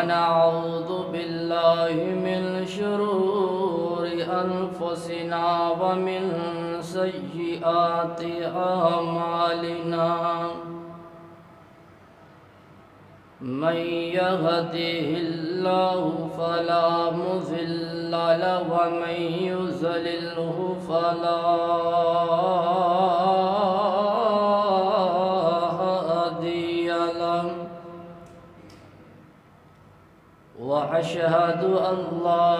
ونعوذ بالله من شرور أنفسنا ومن سيئات أعمالنا من يهده الله فلا مضل له ومن يضلله فلا هادي له وأشهد أن لا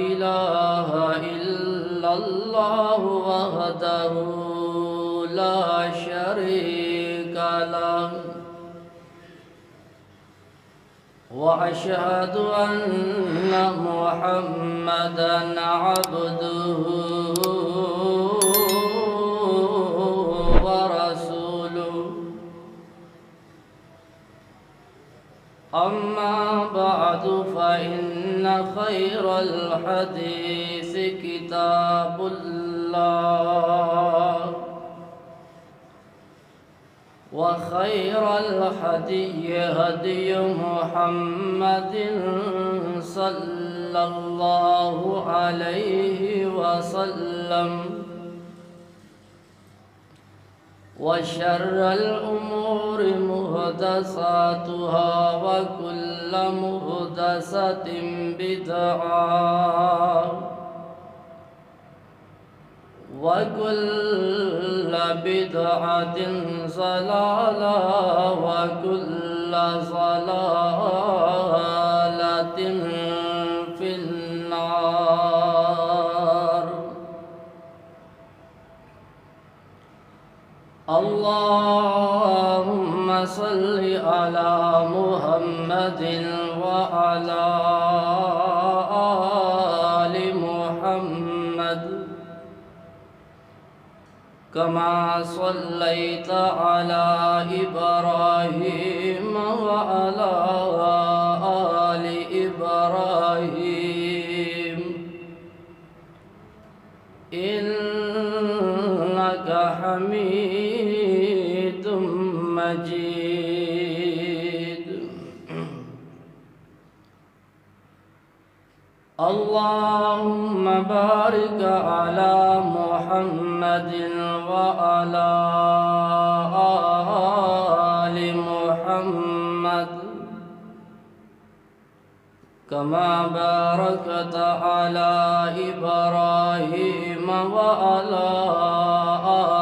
إله إلا الله وحده لا شريك له وأشهد أن محمدًا عبده ورسوله أما بعد فإن خير الحديث كتاب الله وخير الهدي هدي محمد صلى الله عليه وسلم وشر الأمور محدثاتها وكل محدثة بدعة وكل بدعة ضلالة وكل ضلالة في النار. اللهم صل على محمد وعلى آل محمد كما صليت على إبراهيم وعلى آل إبراهيم إنك حميد مجيد. اللهم بارك على محمد وعلى آل محمد كما باركت على إبراهيم وعلى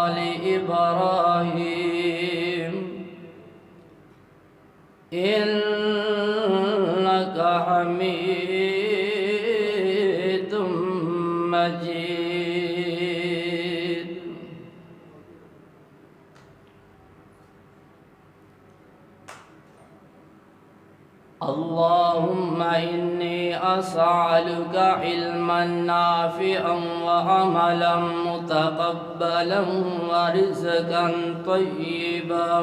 آل إبراهيم إنك حميد مجيد. اللهم إني أسألك علما نافعا وعملا متقبلا ورزقا طيبا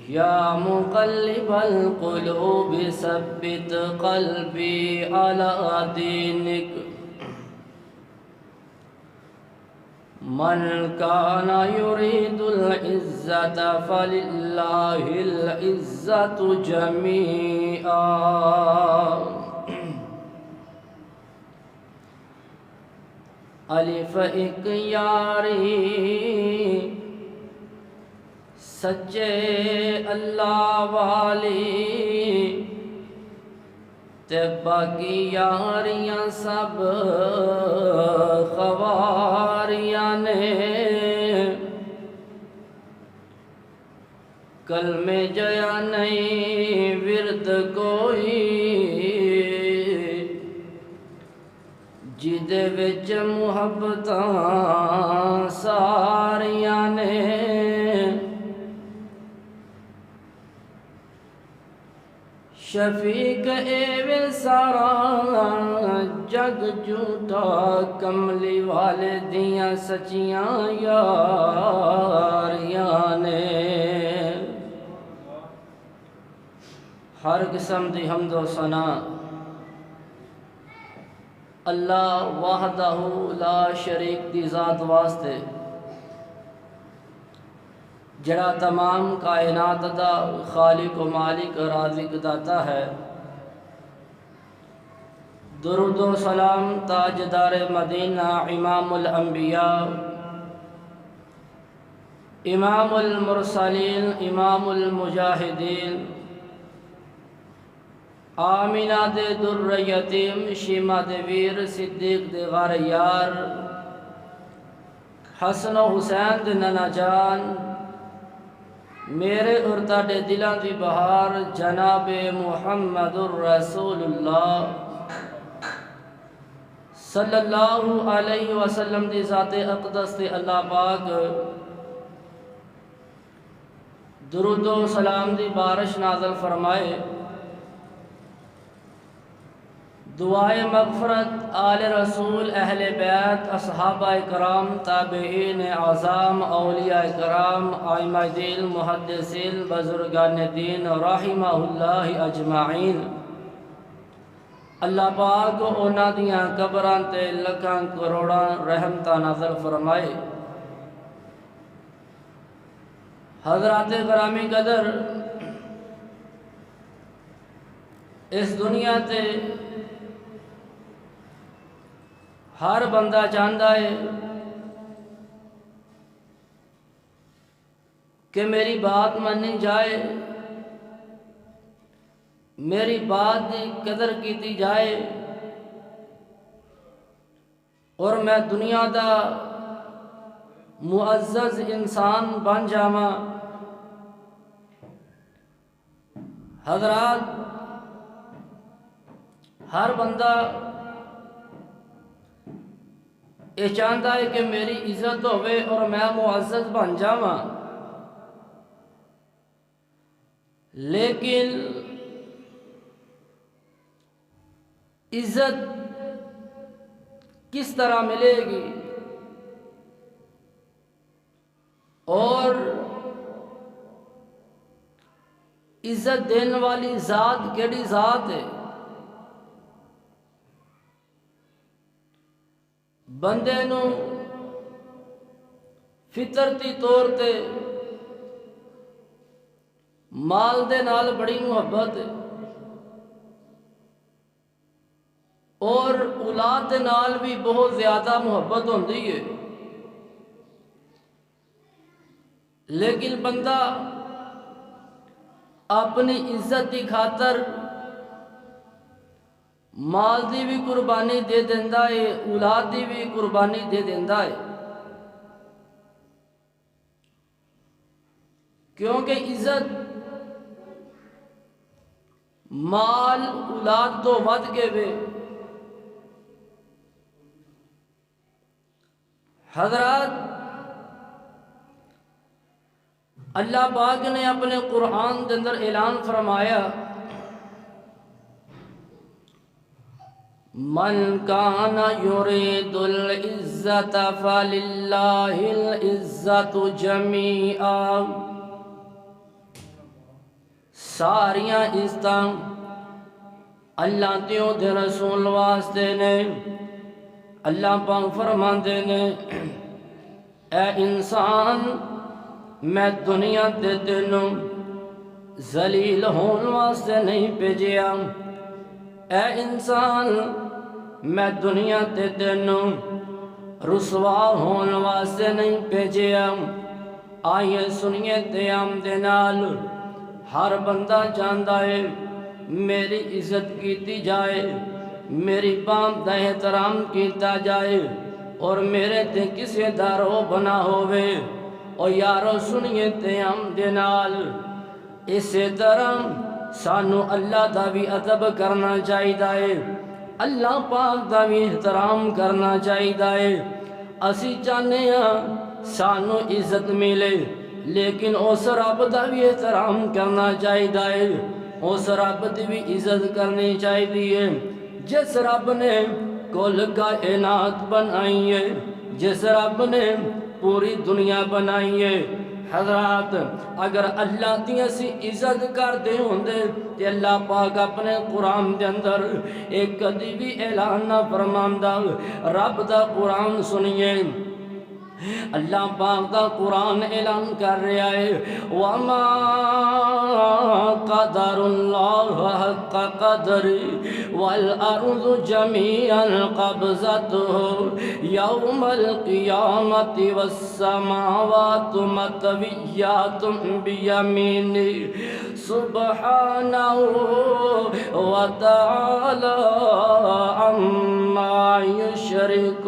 يا مقلب القلوب ثبت قلبي على دينك. من كان يريد العزة فلله العزة جميعا. الف ایک یاری سچے اللہ والی تے باقی یاریاں سب خواریاں نے. کلمے جیا نہیں ورد کوئی جدے وچ محبتاں ساریاں نے. شفیق اے سارا جگ جھوٹا کملی والے دیاں سچیاں یاریاں نے. ہر قسم دی حمد و ثنا اللہ وحدہ لا شریک دی ذات واسطے جڑا تمام کائنات دا خالق و مالک رازق داتا ہے۔ درود و سلام تاجدار مدینہ امام الانبیاء، امام المرسلین، امام المجاہدین، آمینہ دے در یتیم، شیمہ دے ویر، صدیق دے غار یار، حسن و حسین دے ننا جان، میرے اور تاڑے دلان دی بہار جناب محمد الرسول اللہ صلی اللہ علیہ وسلم دی ذات اقدس تے اللہ پاک درود و سلام دی بارش نازل فرمائے۔ دعائے مغفرت آل رسول، اہل بیت، اصحابہ کرام، تابعین اعظام، اولیاء کرام، ائمہ دین، محدثین، بزرگان دین رحمہ اللہ اجمعین۔ اللہ پاک اونا دیاں قبران تے لکھاں کروڑاں رحمتہ نازل فرمائے۔ حضرات گرامی قدر، اس دنیا تے ہر بندہ چاہتا ہے کہ میری بات مانی جائے، میری بات دی قدر کیتی جائے، اور میں دنیا دا معزز انسان بن جاواں۔ حضرات، ہر بندہ یہ چاہتا ہے کہ میری عزت ہوئے اور میں معزز بن جاواں، لیکن عزت کس طرح ملے گی اور عزت دینے والی ذات کیڑی ذات ہے؟ بندے نو فطرتی طور تے مال دے نال بڑی محبت ہے، اور اولاد دے نال بھی بہت زیادہ محبت ہوندی ہے، لیکن بندہ اپنی عزت دی خاطر مال دی بھی قربانی دے دیندا ہے، اولاد دی بھی قربانی دے دیندا ہے، کیونکہ عزت مال اولاد تو ود کے وے۔ حضرات، اللہ پاک نے اپنے قرآن کے اندر اعلان فرمایا، من کان یرید العزت فللہ العزت جمیعا۔ ساریاں عزتاں اللہ تیوں دے رسول واسطے نے۔ اللہ پاک فرماندے نے، اے انسان، میں دنیا تے تینوں ذلیل ہون واسطے نہیں بھیجیا۔ اے انسان، میں دنیا تے تینوں رسوا ہون واسطے نہیں بھیجیا۔ آئیے سنیے دیام دے نال، ہر بندہ جاندا ہے میری عزت کیتی جائے، میری بات دا احترام کیتا جائے، اور میرے تے کسی دا رو بنا ہوئے۔ اور یارو سنیے دیام دے نال، اسی طرح سانو اللہ دا بھی ادب کرنا چاہیے، اللہ پاک دا بھی احترام کرنا چاہیے۔ اسی چاہنے ہاں سانو عزت ملے، لیکن اس رب دا بھی احترام کرنا چاہیے، اس رب دی بھی عزت کرنی چاہیے جس رب نے کل کائنات بنائی ہے، جس رب نے پوری دنیا بنائی ہے۔ حضرات، اگر اللہ دی اسی عزت کر دے ہوندے تے اللہ پاک اپنے قرآن دے اندر ایک کدی بھی اعلان نہ فرماندا۔ رب دا قرآن سنیے، اللہ پاک دا قرآن اعلان کر رہا ہے وَمَا قَدَرُ اللَّهَ حَقَّ قَدْرِهِ وَالْأَرْضُ جَمِيعًا قَبْضَتُهُ يَوْمَ الْقِيَامَةِ وَالسَّمَاوَاتُ مَطْوِيَّاتٌ بِيَمِينِهِ سُبْحَانَهُ وَتَعَالَى عَمَّا يُشْرِكُونَ۔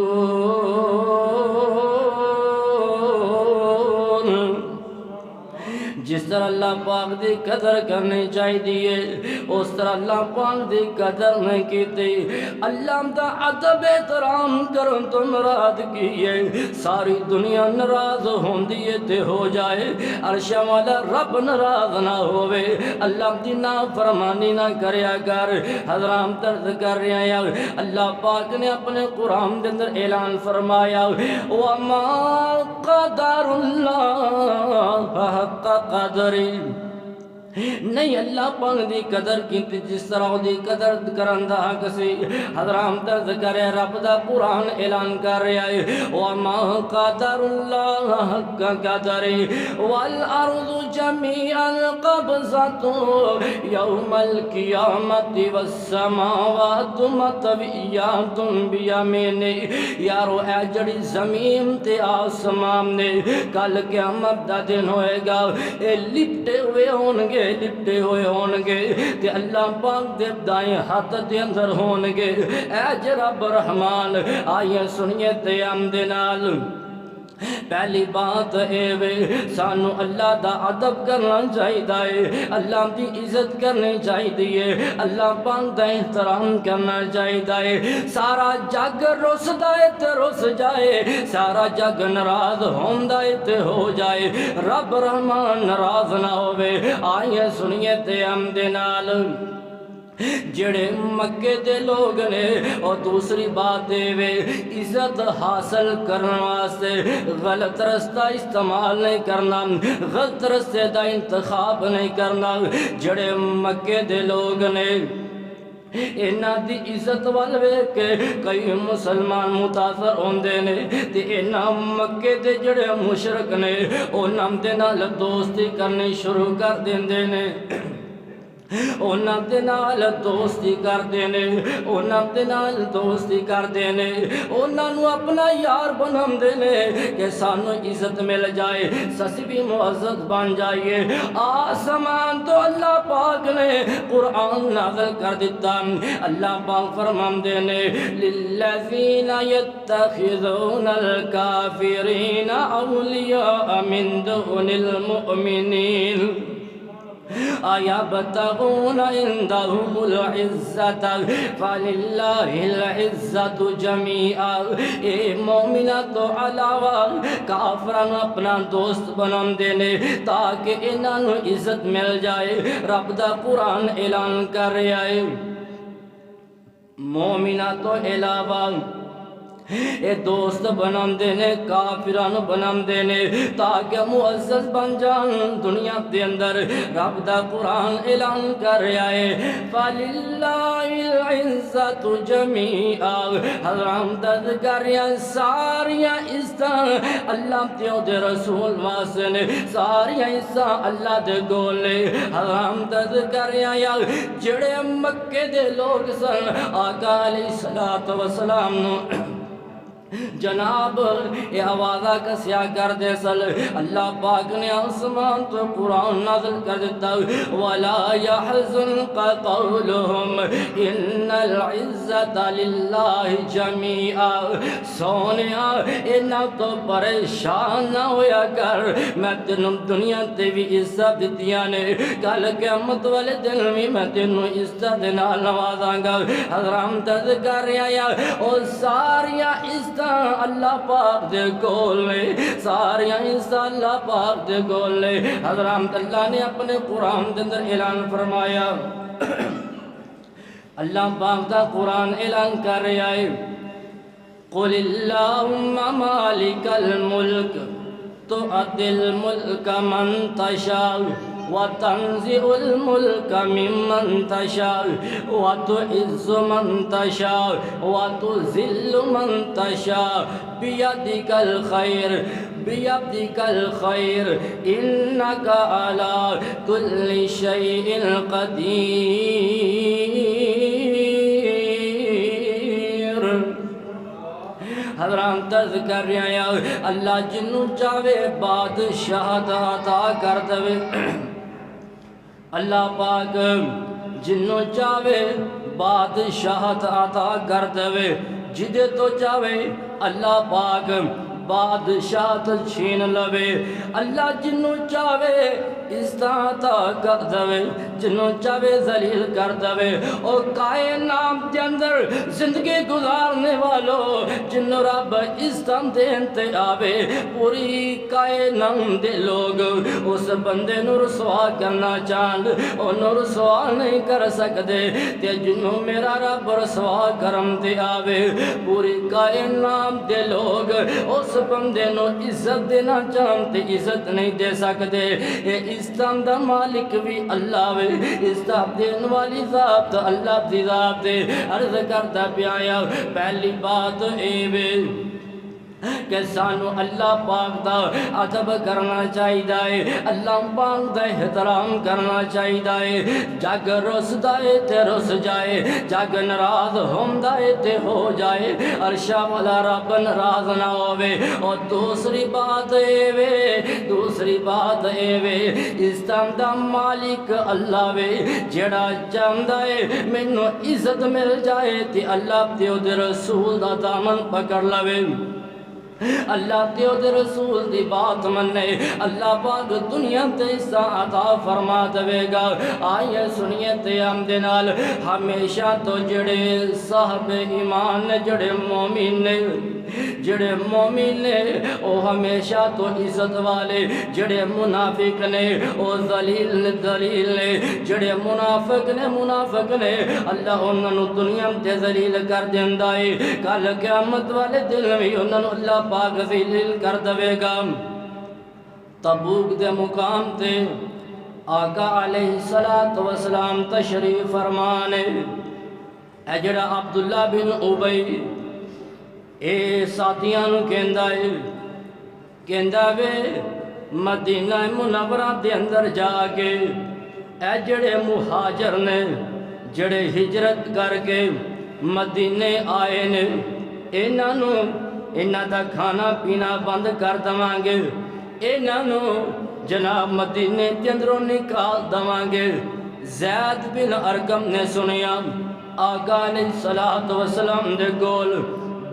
جس طرح اللہ پاک دی قدر کرنی چاہیے اس طرح اللہ پاک دی قدر نہیں کیتی۔ اللہ دا ادب احترام کرن تو مراد کی ہے ساری دنیا ناراض ہوندی ہے تے ہو جائے، عرش والا رب ناراض نہ ہوئے، اللہ دی نافرمانی نہ کریا کر۔ حضرام درد کر رہے ہیں اللہ پاک نے اپنے قرآن کے اندر اعلان فرمایا وَمَا قَدَرُ اللَّهَ حَقَّ قَدْرِهِ، نہیں اللہ پاک دی قدر کیتی جس طرح دی قدر کرن دا حق سی۔ حضرام درد کرے رب دا قرآن اعلان کر رہا ہے وَمَا قَدَرُ اللَّهَ حَقَّ قَدْرِهِ وَالْأَرْضُ جَمِيعًا قَبْضَتُهُ يَوْمَ الْقِيَامَةِ وَالسَّمَاوَاتُ مَطْوِيَّاتٌ بِيَمِينِهِ۔ یارو اے جڑی زمین تے آسمان نے کل قیامت دا دن ہوئے گا اے لپٹے ہوئے ہونگے، لپٹے ہوئے ہونگے تے اللہ پاک دے دائیں ہاتھ دے اندر ہونگے۔ اے رب رحمان آئیے سنیے تے آمدے نال پہلی بات اے وے سانو اللہ دا ادب کرنا چاہیے، اللہ دی عزت کرنی چاہیے، اللہ پاک دا احترام کرنا چاہیے۔ سارا جگ رسدا ہے تے رس جائے، سارا جگ ناراض ہوندا ہے تے ہو جائے، رب رحمان ناراض نہ ہوئے۔ آئیے سنیے تے آمدے نال جڑے مکے دے لوگ نے اور دوسری بات وے عزت حاصل کرنے واسطے غلط رستہ استعمال نہیں کرنا، غلط رستے دا انتخاب نہیں کرنا۔ جڑے مکے دے لوگ نے اینا دی عزت والوے کے کئی مسلمان متاثر ہوندے نے تے اینا مکے دے جڑے مشرک نے انہاں دے نال دوستی کرنی شروع کر دیندے نے، انہاں دے نال دوستی کر دینے، انہاں دے نال دوستی کر دینے، انہاں نو اپنا یار بنام دینے کہ سانو عزت مل جائے، سسی بھی معزز بن جائیے۔ آسمان تو اللہ پاک نے قرآن نازل کر دیتا، اللہ پاک فرمان دینے لِلَّذِينَ يَتَّخِذُونَ الْكَافِرِينَ أَوْلِيَاءَ مِن دُونِ الْمُؤْمِنِينَ أَيَبْتَغُونَ عِندَهُمُ الْعِزَّةَ فَلِلَّهِ الْعِزَّةُ جَمِيعًا۔ اے مومنہ تو علاوہ کافران اپنا دوست بنام دینے تاکہ انہاں نو عزت مل جائے۔ رب دا قرآن اعلان کر رہا ہے مومنہ تو علاوہ اے دوست بنام دینے، کافران بنام دینے تاکہ معزز بن جان دنیا دے اندر۔ رب دا قرآن اعلان کر رہا ہے فَلِلَّهِ الْعِزَّةُ جَمِيعًا۔ حضرام درد کر رہا ہے ساریاں عزتاں اللہ تے دے رسول واسطے نے، ساریاں عزتاں اللہ دے گول نے۔ حضرام درد کر رہا ہے جڑے مکے دے لوگ سن آقا علیہ السلام نو جناب یہ آوازہ کسیا کر دے سل، اللہ پاک نے آسمان تو قرآن نازل کر دیتا وَلَا يَحْزُنْكَ قَوْلُهُمْ إِنَّ الْعِزَّةَ لِلَّهِ جَمِيعًا۔ سونیا انہاں تو پریشان نہ ہویا کر، میں تینوں دنیا تے بھی عزت دیتیاں نے، کل قیامت والے دن بھی میں تینوں عزت نال نوازاں گا۔ حضرام درد کر رہا ہے اور ساریاں عزت اللہ پاک دے گول نے، ساریاں عزتاں اللہ پاک دے گول نے۔ حضرام اللہ نے اپنے قرآن دے اندر اعلان فرمایا، اللہ پاک دا قرآن اعلان کر رہا ہے قُلِ اللَّهُمَّ مَالِكَ الْمُلْكِ تُؤْتِي الْمُلْكَ مَن تَشَاءُ وتنزع الملك ممن تشاء وتعز من تشاء وتذل من تشاء بيدك الخير بيدك الخير إنك على كل شيء قدير۔ حضرات ترز کر رہے ہیں اللہ جنوں چاہے بادشاہت عطا کر دے، اللہ پاک جنوں چاہے بادشاہت عطا کر دے، جدے تو چاہے اللہ پاک بادشاہت چھین لوے، اللہ جنوں چاہے استطاعت کر دے، جنوں چاہے ذلیل کر دے۔ اور کائنات کے اندر زندگی گزارنے والوں جنوں رب استعمال دینتے آوے، پوری کائنات دے لوگ اس بندے نو رسوا کرنا چاہند انہوں رسوا نہیں کر سکتے، تے جنوں میرا رب رسوا کرم دے آوے، پوری کائنات دے لوگ اس بندے نو عزت دینا چاہتے عزت نہیں دے سکتے۔ استعمال دا مالک بھی اللہ وے، استعمال دین والی ذات اللہ دی ذات دے۔ عرض کرتا پیایا پہلی بات اے وے کہ سانو اللہ پاک دا ادب کرنا چاہیے، اللہ پاک دا احترام کرنا چاہیے۔ جگ رس دائے تے رس جائے، جگ ناراض ہوندائے تے ہو جائے، عرشہ والا رب ناراض نہ ہوئے۔ اور دوسری بات اے وے استعمال دا مالک اللہ وے، جڑا چاہندا ہے مینوں عزت مل جائے تے اللہ تے دے رسول دا دامن پکڑ لوے، اللہ تیو دے رسول دی بات مننے، اللہ پاک دنیا تے حصہ عطا فرما دے گا۔ آئیے سنیے تے ہم دے نال ہمیشہ تو جڑے صاحب ایمان نے، جڑے مومن نے او ہمیشہ تو عزت والے، جڑے منافق نے او ذلیل نے، جڑے منافق نے اللہ انہاں نو دنیا تے ذلیل کر دیندا ہے، کل قیامت والے دن وی انہاں نو اللہ پاک ذلیل کر دے گا۔ تبوک دے مقام تے آقا علیہ السلام تشریف فرمانے، اے جڑا عبداللہ بن ابی اے ساتھیاں نو کہندا وے مدینہ منورہ دے اندر جا کے اے جڑے مہاجر نے، جڑے ہجرت کر کے مدینے آئے نے، انہاں دا کھانا پینا بند کر دواں گے، انہاں جناب مدینے دے اندروں نکال دواں گے۔ زید بن ارقم نے سنیا آقا علیہ السلام دے کول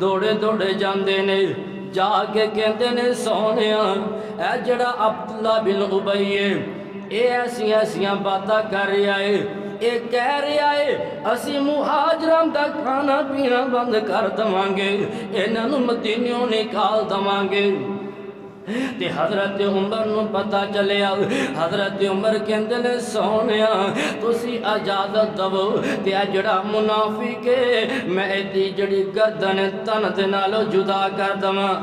دوڑے جاندے نے، جا کے کہندے نے سونیا اے جڑا عبداللہ بن ابی اے ایسیاں باتاں کر رہا ہے، اے کہہ رہا ہے اسی مہاجران دا کھانا پینا بند کر دواں گے، انہاں نو مدینیوں نکال دواں گے۔ تے حضرت عمر نو پتہ چلیا، حضرت عمر کہندے نے سونیا تسی اجازت دو تے جڑا منافق ہے میں دی جڑی گردن تن دے نالوں جدا کر دواں،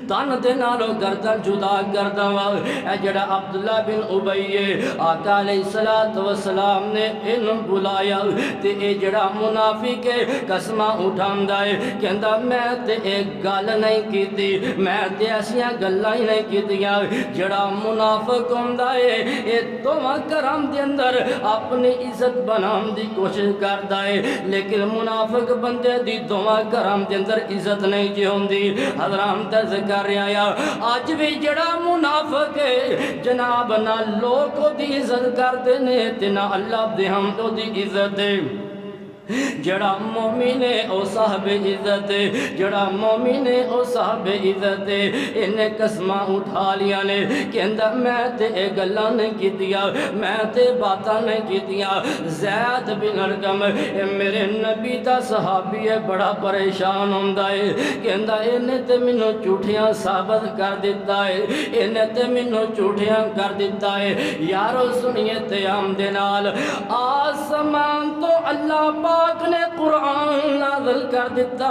تن دے نالوں گردن جدا کر دواں۔ اے جڑا عبداللہ بن ابی ہے آقا علیہ السلام نے انہوں بلایا تے اے جڑا منافق ہے قسمہ اٹھاندا ہے، کہندا میں تے ایک گل نہیں کیتی، میں تے ایسیاں گلاں ہی نہیں کیتیاں۔ جڑا منافق ہوندا ہے اے دوواں کرام دے اندر اپنی عزت بنان دی کوشش کردا ہے، لیکن منافق بندے دی دوواں کرام دے اندر عزت نہیں جی ہوندی۔ حضرات کر رہا آج بھی جڑا منافق ہے جناب نہ لوگ دی عزت کر دینے تے نہ اللہ دے ہم تو دی عزت ہے۔ جڑا مومن ہے او صاحب عزت ہے، جڑا مومن ہے او صاحب عزت ہے۔ انہیں قسمہ اٹھا لیا نے کہندا میں تے اے گلاں نہیں کیتیاں، میں تے باتاں نہیں کیتیاں۔ زید بن ارقم میرے نبی دا صحابی ہے، بڑا پریشان ہوندا ہے، کہندا انہیں تے مینوں جھوٹیاں ثابت کر دیتا ہے، انہیں تے مینوں جھوٹیاں کر دیتا ہے۔ یارو سنیے تے ہم دے نال آسمان تو اللہ پاک پاک نے قرآن نازل کر دیتا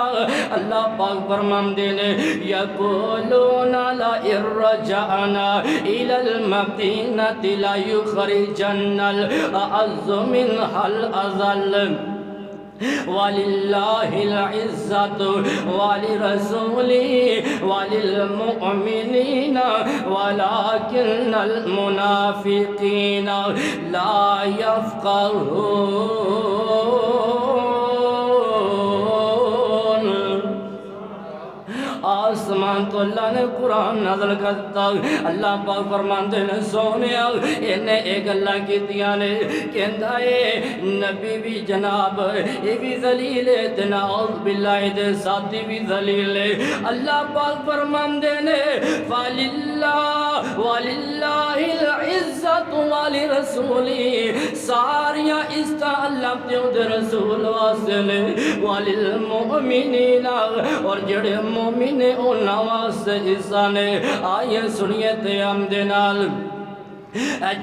اللہ پاک فرماندے نے یقولون لئن رجعنا إلى المدینة ليخرجن الأعز منها الأذل وَلِلَّهِ الْعِزَّةُ وَلِرَسُولِهِ وَلِلْمُؤْمِنِينَ وَلَكِنَّ الْمُنَافِقِينَ لَا يَفْقَهُونَ آسمان تو اللہ نے قرآن نازل کرتا اللہ پاک فرماندے نے سونیا انہیں ایک اللہ کی دیانے کہندہ ہے نبی بھی جناب یہ بھی ذلیل ہے تناؤذ باللہ دے ساتھی بھی ذلیل ہے اللہ پاک فرماندے نے وَلِلَّهِ الْعِزَّةُ وَلِرَسُولِهِ ساریاں عزتاں اللہ دے رسول واسطے نے وَلِلْمُؤْمِنِينَ اور جڑے مومن نے اونا واسطے عزہ نے آئیے سنیے تیام دینال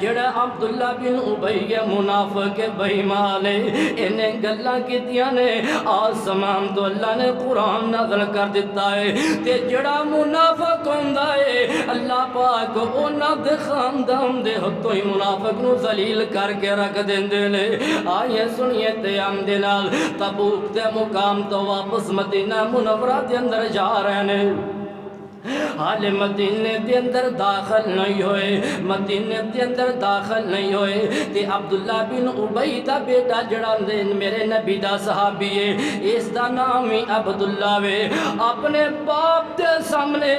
جڑا عبداللہ بن ابی منافق بہیمالے انہیں گلہ کی دیانے آسمان تو اللہ نے قرآن نازل کر دیتا ہے تے جڑا منافق ہوندہ ہے اللہ پاک اونا دے خاندان دے حتو ہی منافق نو ذلیل کر کے رکھ دیں دے لے آئیے سنیے تیام دینال تبوک دے مقام تو واپس مدینہ منورہ دے اندر جا رہے ہیں حال مدینے دے اندر داخل نہیں ہوئے مدینے دے اندر داخل نہیں ہوئے تے عبداللہ بن ابی دا بیٹا جڑا میرے نبی دا صحابی ہے اس دا نام ہی عبداللہ وے اپنے باپ دے سامنے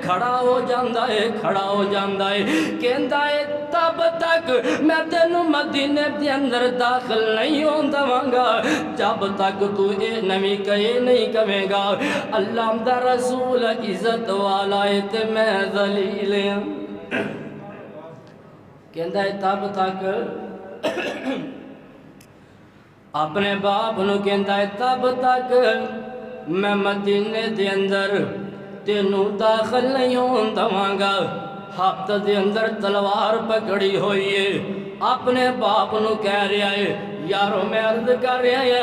کھڑا ہو جاندہ ہے کہندہ ہے تب تک میں تینوں مدینے دے اندر داخل نہیں ہوندہ مانگا جب تک تو اے نمی کہے نہیں کہیں گا اللہ دا رسول عزت والا ہے تے میں ذلیل ہوں کہندہ ہے تب تک اپنے باپ نو کہندہ ہے تب تک میں مدینے دے اندر تینوں داخل نہیں ہوندہ مانگا ہاتھ دے اندر تلوار پکڑی ہوئی ہے اپنے باپ نو کہہ رہا ہے یارو میں عرض کر رہا ہے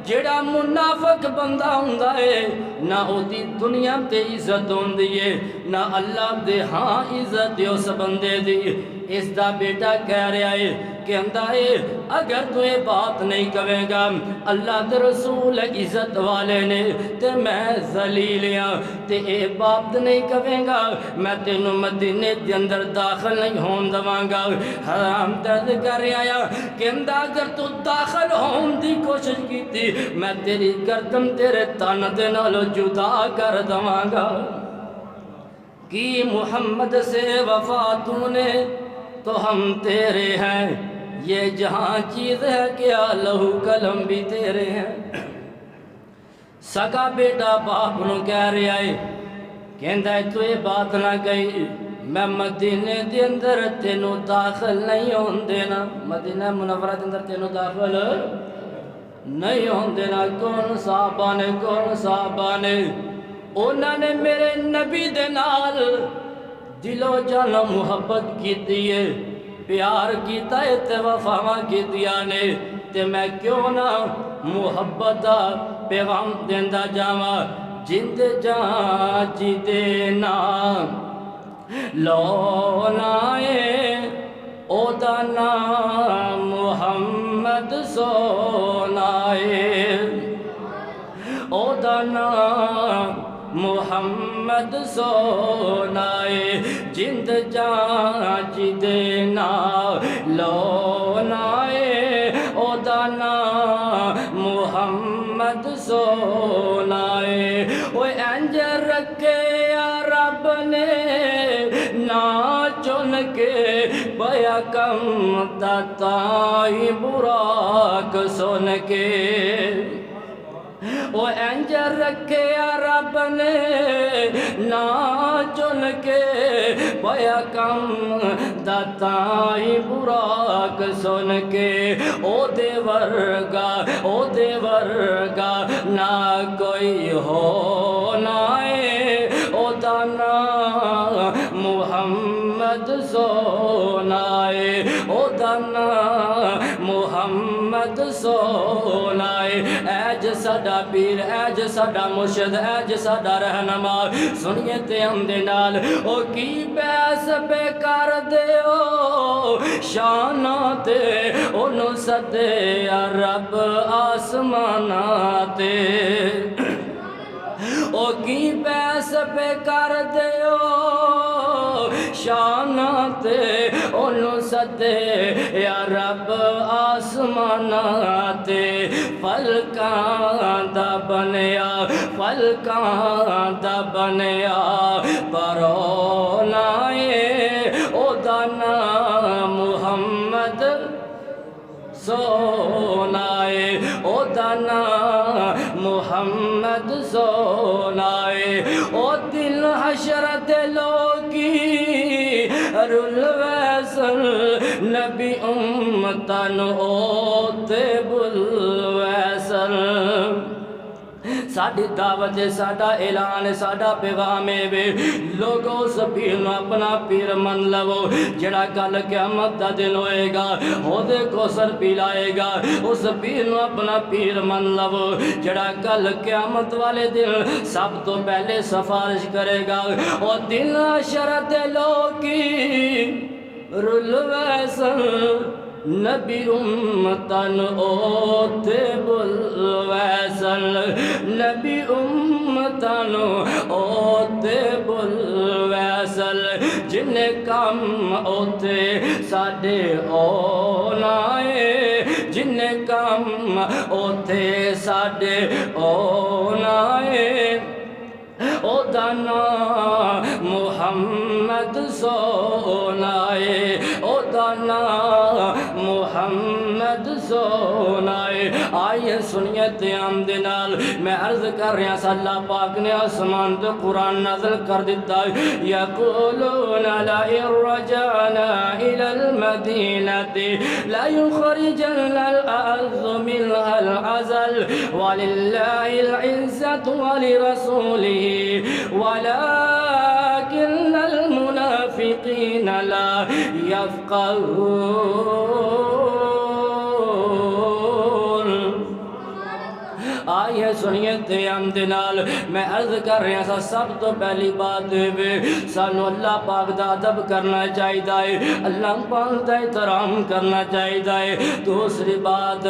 جڑا منافق بندہ ہوندہ ہے نہ ہوتی دنیا تے عزت ہوندی ہے نہ اللہ دے ہاں عزت اس بندے دی اس دا بیٹا کہہ رہا ہے کہندہ ہے اگر تو یہ بات نہیں کہے گا اللہ دے رسول عزت والے نے تے میں ذلیل ہاں تے اے بات نہیں کہے گا میں تینوں مدینے دے اندر داخل نہیں ہون دواں گا حرام درد کر رہا ہے کہندہ اگر تو داخل ہون دی کوشش کی تھی میں تیری گردن تیرے تن دے نالو جدا کر دواں گا کی محمد سے وفا تو نے تو ہم تیرے ہیں یہ جہاں چیز ہے کیا لہو قلم بھی تیرے ہیں سکا بیٹا باپ نو کہہ رہا ہے کہندہ ہے تو یہ بات نہ کہی میں مدینے دے اندر تینوں داخل نہیں ہون دینا مدینہ منورہ دے اندر تینوں داخل نہیں ہون دینا کون صحابہ نے انہوں نے میرے نبی دے نال دل و جان محبت کی دیئے پیار کیتا ہے تے وفاواں کی دیانے تے میں کیوں نہ محبت پیغام دیندہ جاواں جند جان جی دینا لونائے او دا نام محمد سونائے او دا نام محمد سونائے جند جان جی دینا لونائے او دا نام محمد سونائے وہ انجر رکھے یا رب نے نا چن کے بیا کم دتائی براک سن کے وہ انجر رکھے یا رب نے نا چن کے بیا کم دتائی براک سن کے او دے ورگا نہ کوئی ہونائے او دانا محمد سونائے او دانا محمد سونائے ساڈا پیر، اے جے ساڈا مرشد، اے جے ساڈا رہنما، سنیے تے ہم دے نال او کی بیس بے کر دیو شانہ تے انہوں سدے رب آسمانہ تے او کی بیس پہ کر دیو شانہ تے انہوں سدے یا رب آسمانہ تے فلکان دا بنیا فلکان دا بنیا پرونائے او دانا محمد سونائے او دانا محمد سونائے او دل حشرت لوگی رل ویسل نبی امتن او تیبل ویسل ساڑی دعوت ہے، ساڑا اعلان ہے، ساڑا پیغام ہے لوگوں اس پیر نو اپنا پیر من لو جڑا کل قیامت دا دن ہوئے گا عہدے کوثر پلائے گا، اس پیر نو اپنا پیر من لو جڑا کل قیامت والے دن سب تو پہلے سفارش کرے گا اور دل شرط لوگی رل ویسل نبی امتن او تیبل ویسل نبی امتن او تیبل ویسل جن کام اوتے ساڑے اونائے جن کام اوتے ساڑے اونائے او دانا محمد سونائے او دانا محمد سونائے آئیے سنیے تیام دنال میں عرض کر رہا ہوں اللہ پاک نے آسمان تو قرآن نازل کر دیتا ہے یقولون لئن رجعنا الى المدینة ليخرجن الأعز منها الأذل ولله العزة ولرسوله ولكن المنافقين لا يفقهون آئیے سنیے تیام دنال میں عرض کر رہا تھا سب تو پہلی بات سانو اللہ پاک دا ادب کرنا چاہیے اللہ پاک دا احترام کرنا چاہیے دوسری بات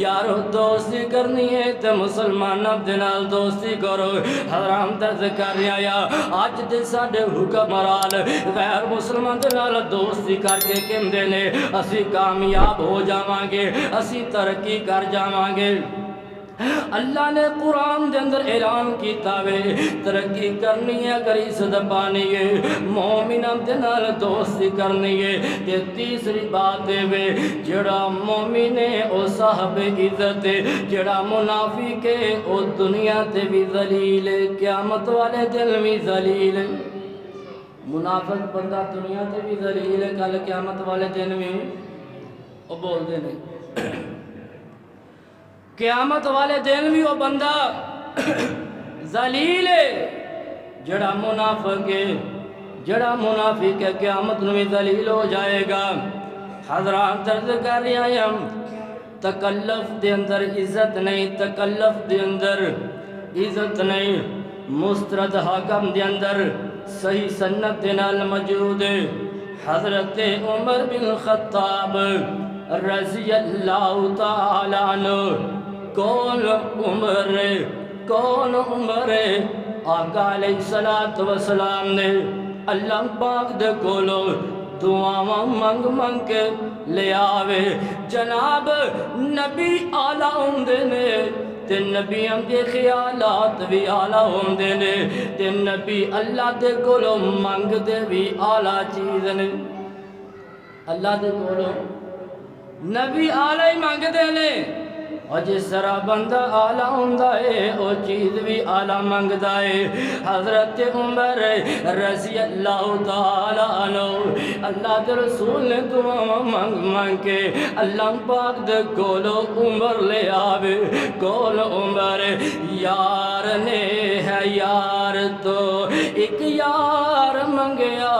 یارو دوستی کرنی ہے تو مسلمان دنال دوستی کرو حرام درد کر رہا یا آج دے ساڑے حکمران غیر مسلمان دنال دوستی کر کے کم دینے اسی کامیاب ہو جاواں گے اسی ترقی کر جاواں گے اللہ نے قرآن دے اندر اعلان کیتا وے ترقی کرنی ہے اگر عزت پانی ہے مومنہ دے نال دوستی کرنی ہے کہ تیسری بات ہے جڑا مومن ہے او صاحب عزت ہے جڑا منافق ہے او دنیا تے بھی ذلیل ہے قیامت والے دن بھی ذلیل ہے منافق بندہ دنیا تے بھی ذلیل ہے کل قیامت والے دن بھی او بول دے نہیں قیامت والے دن بھی وہ بندہ ذلیل ہے جڑا منافق ہے جڑا منافق ہے قیامت میں ذلیل ہو جائے گا حضرات درد کر رہا ہے ہم تکلف دے اندر عزت نہیں تکلف دے اندر عزت نہیں مسترد حاکم دے اندر صحیح سنت نال موجود ہے حضرت عمر بن خطاب رضی اللہ تعالیٰ عنہ کون عمر آقا علیہ السلام نے اللہ پاک دے کولو دعاواں منگ منگ کے لے آوے جناب نبی آلہ ہوندے نے تے نبیاں دے خیالات بھی آلہ ہوندے نے تے نبی اللہ دے کولو منگ دے بھی آلہ چیز نے اللہ دے کولو نبی آلہ ہی مانگ دے نے اور جس طرح بندہ آلہ ہوندہ ہے وہ چیز بھی آلہ مانگ دائے حضرت عمر رضی اللہ تعالیٰ عنہ اللہ کے رسول نے دعا مانگ مانگ کے اللہ پاک دے کولو عمر لے آوے کول عمر یار نے ہے یار تو ایک یار منگیا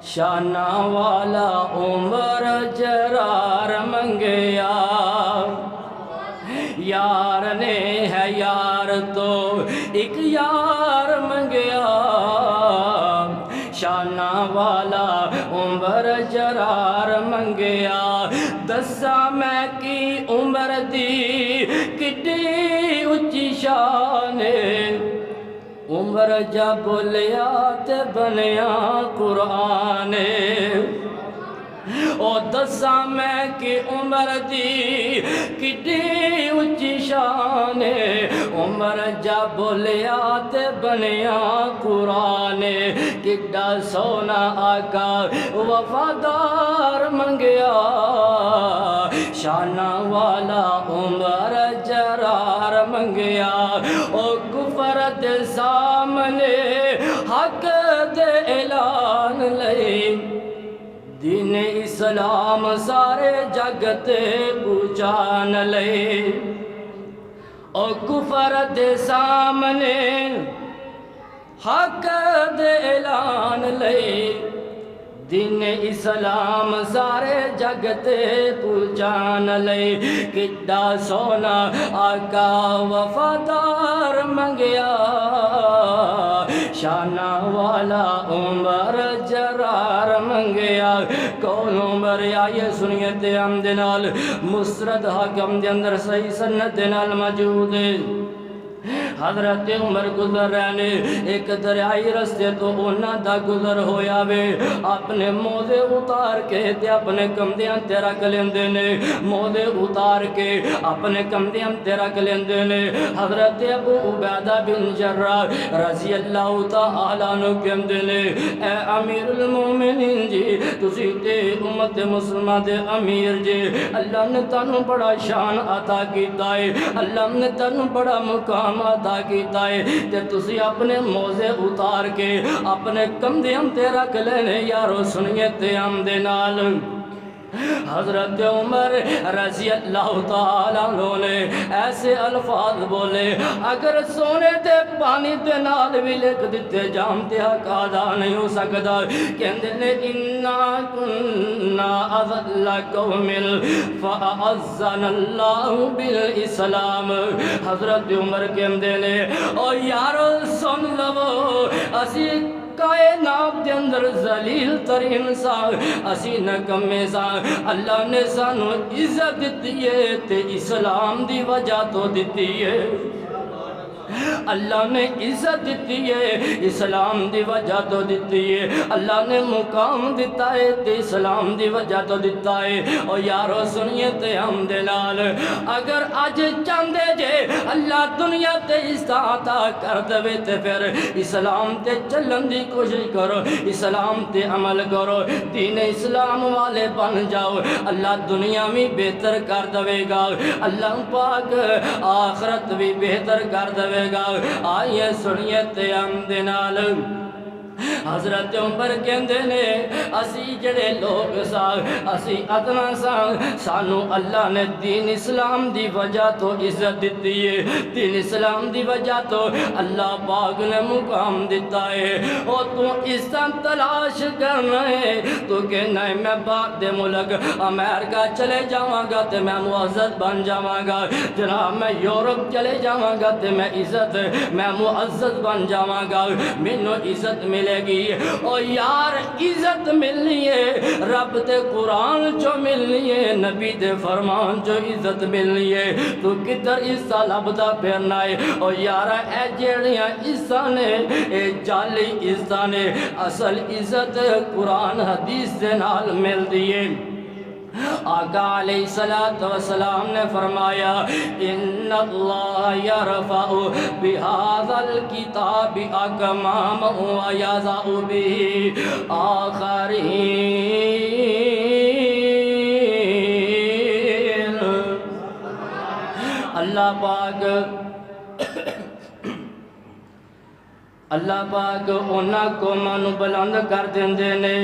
شانہ والا عمر جرار منگیا تو ایک یار منگیا شانہ والا عمر جرار منگیا دسا میں کی عمر دی کڈی اچھی شان عمر جب بولیا تے بنیا قرآن او دسا میں کہ عمر دی کڈی اچھی شان عمر جب بولیا تے بنیا قرآن کڈا سونا آقا وفادار منگیا شانہ والا عمر جرار منگیا او کفر دے سامنے حق دے اعلان لئی دین اسلام سارے جگتے پہچان لے او کفر دے سامنے حق دے اعلان لے دین اسلام سارے جگتے پہچان لے کڈا سونا آقا وفادار منگیا شانہ والا عمر جرار منگیا کون عمر آئیے سنیے تے ہم دنال مسرد حاکم دے اندر صحیح سنت دنال موجود ہے حضرت عمر گزر رہنے ایک دریائی رستے تو اونا دا گزر ہویا وے اپنے موزے اتار کے تے اپنے کمدیاں تیرا کلیندے نے موزے اتار کے اپنے کمدیاں تیرا کلیندے نے حضرت ابو عبیدہ بن جراح رضی اللہ تعالیٰ عنہ کہندے نے اے امیر المومنین جی تسی تے امت مسلمہ دے امیر جی اللہ نے تانوں بڑا شان عطا کیتا ہے اللہ نے تانوں بڑا مقام عطا کیتا ہے تے تسی اپنے موزے اتار کے اپنے کمدیاں تیرا کلینے یارو سنیے تے ہم دے نال حضرت عمر رضی اللہ تعالیٰ عنہ نے ایسے الفاظ بولے اگر سونے تے پانی تے نال بھی لکھ دیتے جامتے حق ادا نہیں ہو سکتا کہندے نے انا کننا اذل قوم فاعزنا اللہ بالاسلام حضرت عمر کہندے نے او یارو سن لو اسی کائنات دے اندر ذلیل ترین سا اسی نکمے سا اللہ نے سانو عزت دیتی ہے تے اسلام دی وجہ تو دیتی ہے اللہ نے عزت دیتی ہے اسلام دی وجہ تو دیتی ہے اللہ نے مقام دیتا ہے تے اسلام دی وجہ تو دیتا ہے اور یارو سنیے تے ہم دلال اگر آج چاندے جے اللہ دنیا تے استعطا کر دوے تے پھر اسلام تے چلن دی کوشش کرو اسلام تے عمل کرو دین اسلام والے بن جاؤ اللہ دنیا میں بہتر کر دوے گا اللہ پاک آخرت بھی بہتر کر دوے گا آئیے سنیے تے ہم دنال حضرت عمر کہندے نے اسی جڑے لوگ سا اسی ادنا سا سانو اللہ نے دین اسلام دی وجہ تو عزت دیتی ہے دین اسلام دی وجہ تو اللہ پاک نے مقام دیتا ہے اور تو عزت تلاش کرنا ہے تو کہنا ہے میں باہر دے ملک امریکہ چلے جاواں گا تے میں معزز بن جاواں گا جناب میں یورپ چلے جاواں گا تے میں عزت میں معزز بن جاواں گا مینوں عزت ملے گی او یار عزت ملنی ہے رب تے قرآن جو ملنی ہے نبی دے فرمان جو عزت ملنی ہے تو کدھر عزت لبدا پھرنا ہے او یار اے جیڑیاں عزت نے اے جعلی عزت نے اصل عزت قرآن حدیث دے نال ملدی ہے آقا علیہ السلام نے فرمایا ان اللہ یرفع بہذا الکتاب اقواما ویضع بہ آخرین اللہ پاک انہاں قوماں نوں بلند کر دیندے نے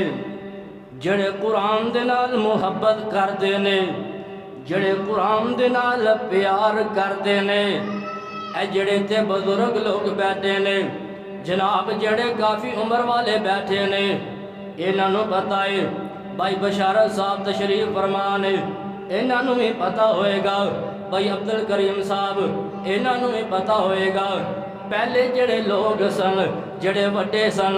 جڑے قرآن دے نال محبت کردے نے جڑے قرآن دے نال پیار کردے نے اے جڑے تے بزرگ لوگ بیٹھے نے جناب جڑے کافی عمر والے بیٹھے نے انہاں نوں پتہ ہے بھائی بشارت صاحب تشریف فرما نے انہاں نوں بھی پتہ ہوئے گا بھائی عبدالکریم صاحب انہاں نوں بھی پتہ ہوئے گا پہلے جڑے لوگ سن جڑے وڈے سن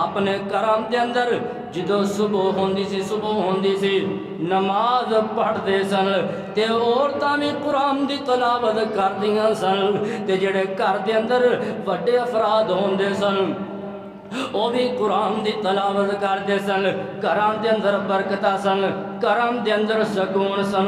اپنے کرم دے اندر جدو صبح ہوندی سی نماز پڑھتے سن تے عورتاں بھی قرآن دی تلاوت کردیاں سن تے جڑے گھر دے اندر وڈے افراد ہوندے سن وہ بھی قرآن دی تلاوت کرتے سن گھراں دے اندر برکتاں سن گھراں دے اندر سکون سن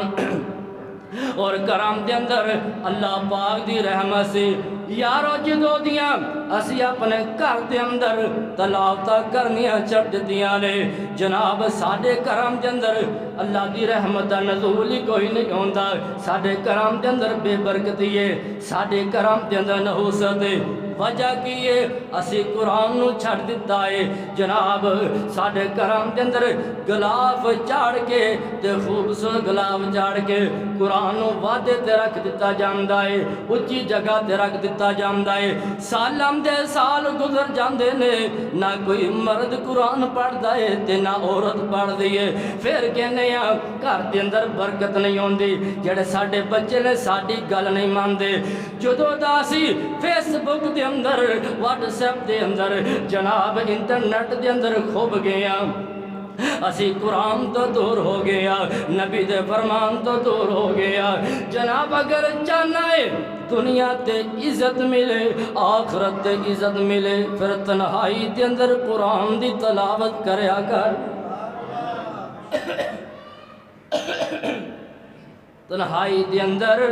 اور کرام دے اندر اللہ پاک دی رحمت سی یارو جدو دیاں اسی اپنے گھر دے اندر تلاوتاں کرنیاں چھڈ دتیاں نے جناب ساڈے کرام دے اندر اللہ دی رحمت دا نزول ہی کوئی نہیں ہوندا ساڈے کرام دے اندر بے برکتی ہے ساڈے کرام دے اندر نحوست ہے وجہ کی ہے اسی قرآن نو چھڑ دیتا ہے جناب ساڈے کرام دے اندر گلاف چاڑ کے تے خوبصورت گلاف چاڑ کے قرآن نو وعدے تے رکھ دیتا جاندا ہے اچھی جگہ تے رکھ دیتا جاندا ہے سالم دے سال گزر جاندے نے نہ کوئی مرد قرآن پڑھدا ہے تے نہ عورت پڑھدی ہے پھر کہنے ہاں گھر دے اندر برکت نہیں ہوندی جڑے ساڈے بچے نے ساڈی گل نہیں مانتے جدوں دا اسی فیس بک دے اندر واٹس ایپ دے اندر جناب انٹرنیٹ دے اندر کھوب گیا اسی قرآن تو دور ہو گیا نبی دے فرمان تو دور ہو گیا جناب اگر چاہنا ہے دنیا تے عزت ملے آخرت تے عزت ملے پھر تنہائی دے اندر قرآن دی تلاوت کریا کر تنہائی دے اندر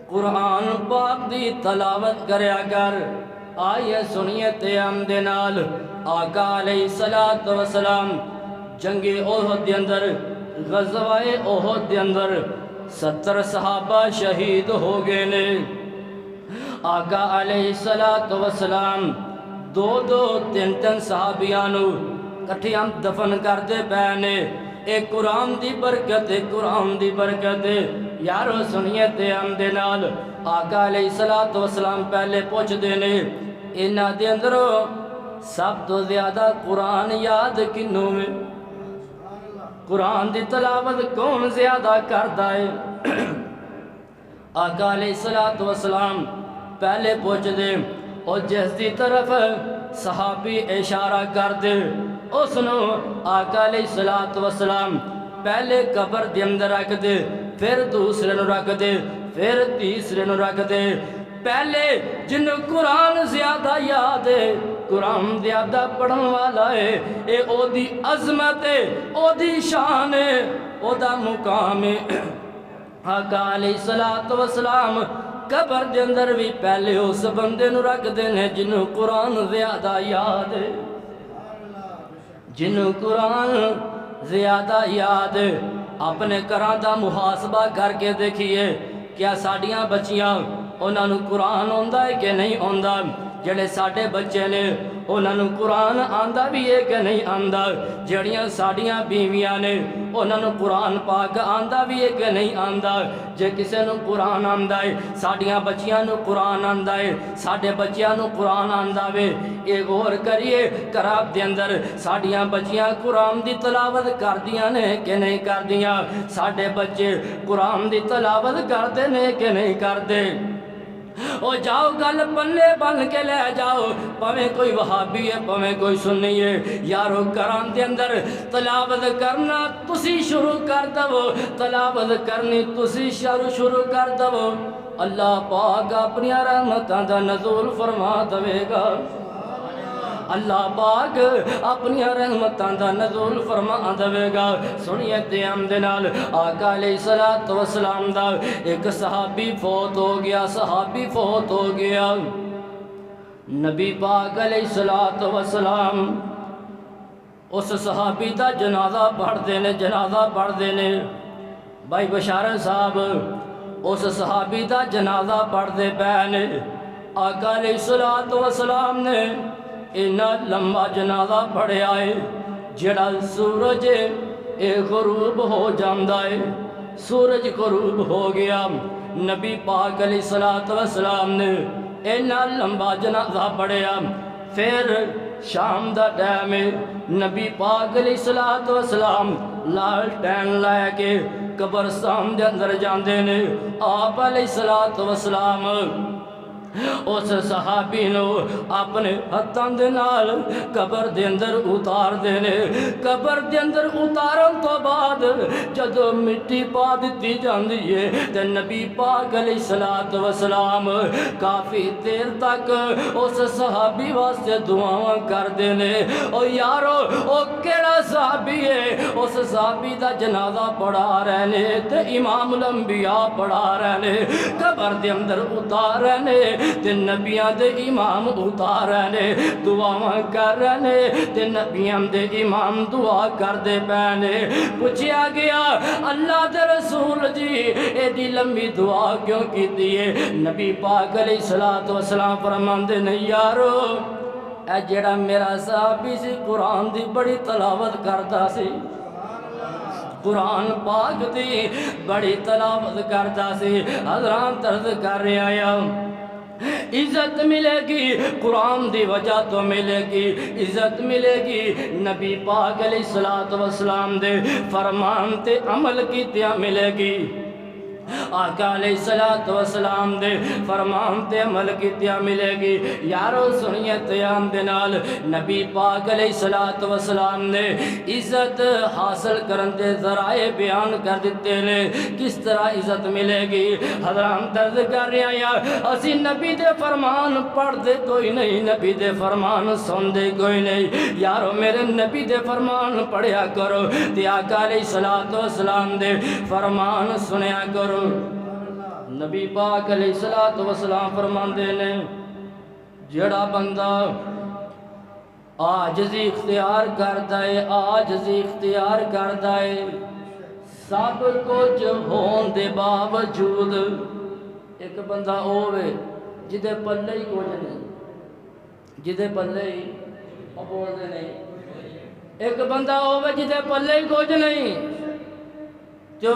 قرآن پاک دی تلاوت کریا کر آئیے سنیے تیام دے نال آقا علیہ السلام جنگ احد دے اندر غزوہ احد دے اندر 70 صحابہ شہید ہو گئے نے آقا علیہ السلام دو تین صحابیانو کٹھیاں دفن کردے پہنے ایک قرآن دی برکت قرآن دی برکت یارو سنیے تے ہم دے نال آقا علیہ السلام پہلے پوچھ دینے انہاں دے اندر سب تو زیادہ قرآن یاد کنوں میں قرآن دی تلاوت کون زیادہ کردا ہے آقا علیہ السلام پہلے پوچھ دے اور جس دی طرف صحابی اشارہ کر دے اس نو آقا علیہ السلام پہلے قبر دے اندر رکھ دے پھر دوسرے نو رکھ دے پھر تیسرے نو رکھ دے پہلے جن قرآن زیادہ یاد ہے قرآن زیادہ پڑھن والا ہے اے او دی عظمت ہے او دی شان ہے او دا مقام ہے آقا علیہ السلام قبر دے اندر بھی پہلے اس بندے نو رکھ دینے جنہوں قرآن زیادہ یاد ہے جنہوں قرآن زیادہ یاد ہے اپنے کران دا محاسبہ کر کے دیکھئے کیا ساڑیاں بچیاں انہاں نو قرآن آندا ہے کہ نہیں آندا جڑے ساڑے بچے نے انہاں نو قرآن آندا بھی ہے کہ نہیں آندا جڑیاں ساڑیاں بیویاں نے انہاں نو قرآن پاک آندا بھی ہے کہ نہیں آندا جے کسے نو قرآن آندا ہے ساڑیاں بچیاں نو قرآن آندا ہے ساڑے بچیاں نو قرآن آندا وے اے غور کریے کراب دے اندر ساڑیاں بچیاں قرآن دی تلاوت کردیاں نے کہ نہیں کردیاں ساڑے بچے قرآن دی تلاوت کردے نے کہ نہیں کردے او جاؤ گل پلے بن کے لے جاؤ پویں کوئی وہابی ہے پویں کوئی سنی ہے یارو کرام دے اندر تلاوت کرنا تسی شروع کر دو تلاوت کرنی تسی شروع کر دو اللہ پاک اپنی رحمتاں دا نزول فرما دے گا اللہ پاک اپنی رحمتاں دا نزول فرما دے گا سنیے تے ہم دے نال آقا علیہ السلام دا ایک صحابی فوت ہو گیا نبی پاک علیہ السلام اس صحابی دا جنازہ پڑھ دینے بھائی بشارت صاحب اس صحابی دا جنازہ پڑھ دے پہنے آقا علیہ السلام نے اینا لمبا جنازہ پڑھے آئے جڑا سورج غروب ہو جاندہ ہے سورج غروب ہو گیا نبی پاک علیہ السلام نے اینا لمبا جنازہ پڑھیا پھر شام دا ٹائم نبی پاک علیہ السلام لالٹین لے کے قبرستان دے اندر جاندے نے آپ علیہ الصلوۃ والسلام اس صحابی نو اپنے ہتھاں دے نال قبر دے اندر اتار دینے قبر دے اندر اتارن تو بعد جدو مٹی پا دتی جاندی ہے تے نبی پاک علیہ الصلوۃ والسلام کافی دیر تک اس صحابی واسطے دعاواں کر دینے او یارو او کیڑا صحابی ہے اس صحابی دا جنازہ پڑھا رہنے تے امام الانبیاء پڑھا رہنے قبر دے اندر اتار رہنے تے نبیاں دے امام اتار رہنے دعاواں کر رہنے تے نبیاں دے امام دعا کر دے پینے پوچھیا گیا اللہ دے رسول جی ایڈی لمبی دعا کیوں کی دیئے نبی پاک علیہ الصلوۃ والسلام فرماندے نے یارو اے جڑا میرا صحابی سی قرآن دی بڑی تلاوت کرتا سی قرآن پاک دی بڑی تلاوت کرتا سی حضرات عرض کر رہے آیا عزت ملے گی قرآن دی وجہ تو ملے گی عزت ملے گی نبی پاک علیہ الصلوۃ والسلام دے فرمان تے عمل کیتیا ملے گی آقا علیہ الصلوۃ والسلام دے فرمان تے عمل کیتیا ملے گی یارو سنیے تیام دے نال نبی پاک علیہ الصلوۃ والسلام نے عزت حاصل کرن دے ذرائع بیان کر دیتے نے کس طرح عزت ملے گی حضرات درد کر رہے ہیں اسی نبی دے فرمان پڑھ دے کوئی نہیں نبی دے فرمان سن دے کوئی نہیں یارو میرے نبی دے فرمان پڑھیا کرو تے آقا علیہ الصلوۃ والسلام دے فرمان سنیا کرو نبی پاک علیہ الصلوۃ والسلام فرماندے نے جڑا بندہ عاجزی اختیار کردا ہے عاجزی اختیار کردا ہے سب کچھ ہون دے باوجود ایک بندہ ہوے جدے پلے ہی کچھ نہیں جدے پلے ہی او بول دے نہیں ایک بندہ ہوے جدے پلے ہی کچھ نہیں جو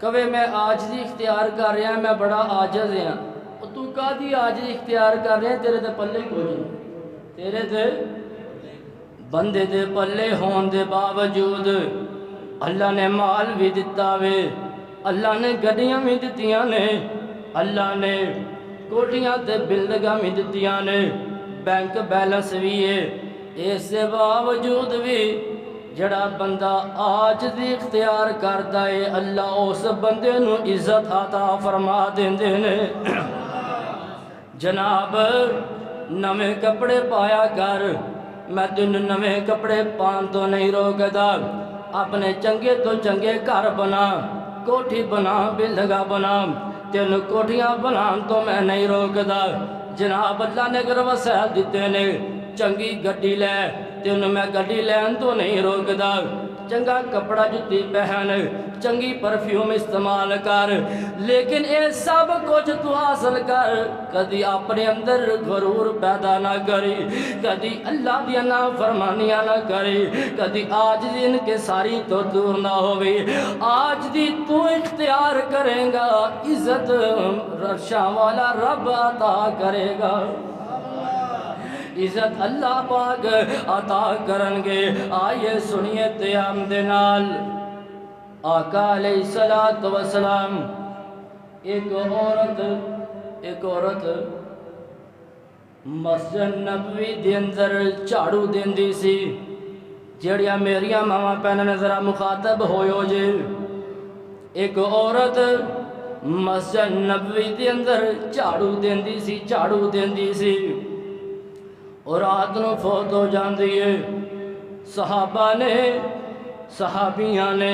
کہے میں عاجزی اختیار کر رہا میں بڑا عاجز ہاں تو کادی عاجزی اختیار کر رہے ہیں تیرے دے پلے ہی کچھ نہیں تیرے دے بندے دے پلے ہون دے باوجود اللہ نے مال بھی دیتا وے اللہ نے گڈیاں بھی دتیاں نے اللہ نے کوٹیاں تے بلڈنگاں بھی دتیاں نے بینک بیلنس بھی ہے اس دے باوجود بھی جڑا بندہ عاجزی اختیار کردا ہے اللہ اس بندے نو عزت عطا فرما دیندے نے جناب نویں کپڑے پایا کر میں تینوں نویں کپڑے پان تو نہیں روکدا اپنے چنگے تو چنگے گھر بنا کوٹھی بنا بلڈنگاں بنا تینوں کوٹھیاں بنان تو میں نہیں روکدا جناب اللہ نے اگر وسائل دیتے نے چنگی گڈی لے تینوں میں گڈی لین تو نہیں روکدا چنگا کپڑا جتی پہن چنگی پرفیوم استعمال کر لیکن اے سب کچھ تو حاصل کر کدی اپنے اندر غرور پیدا نہ کری کدی اللہ دی نافرمانیاں نہ کری کدی عاجزی ان کے ساری تو دور نہ ہوئی عاجزی تو اختیار کرے گا عزت عرشاں والا رب عطا کرے گا عزت اللہ پاک عطا کرن گے آئیے سنیے تیام دے نال آقا علیہ الصلوۃ والسلام ایک عورت مسجد نبوی دے اندر جھاڑو دیندی سی جڑیاں میریاں ماما پہنے نے ذرا مخاطب ہوئے جے ایک عورت مسجد نبوی دے اندر جھاڑو دیندی سی اور رات نو فوت ہو جاندی ہے صحابہ نے صحابیاں نے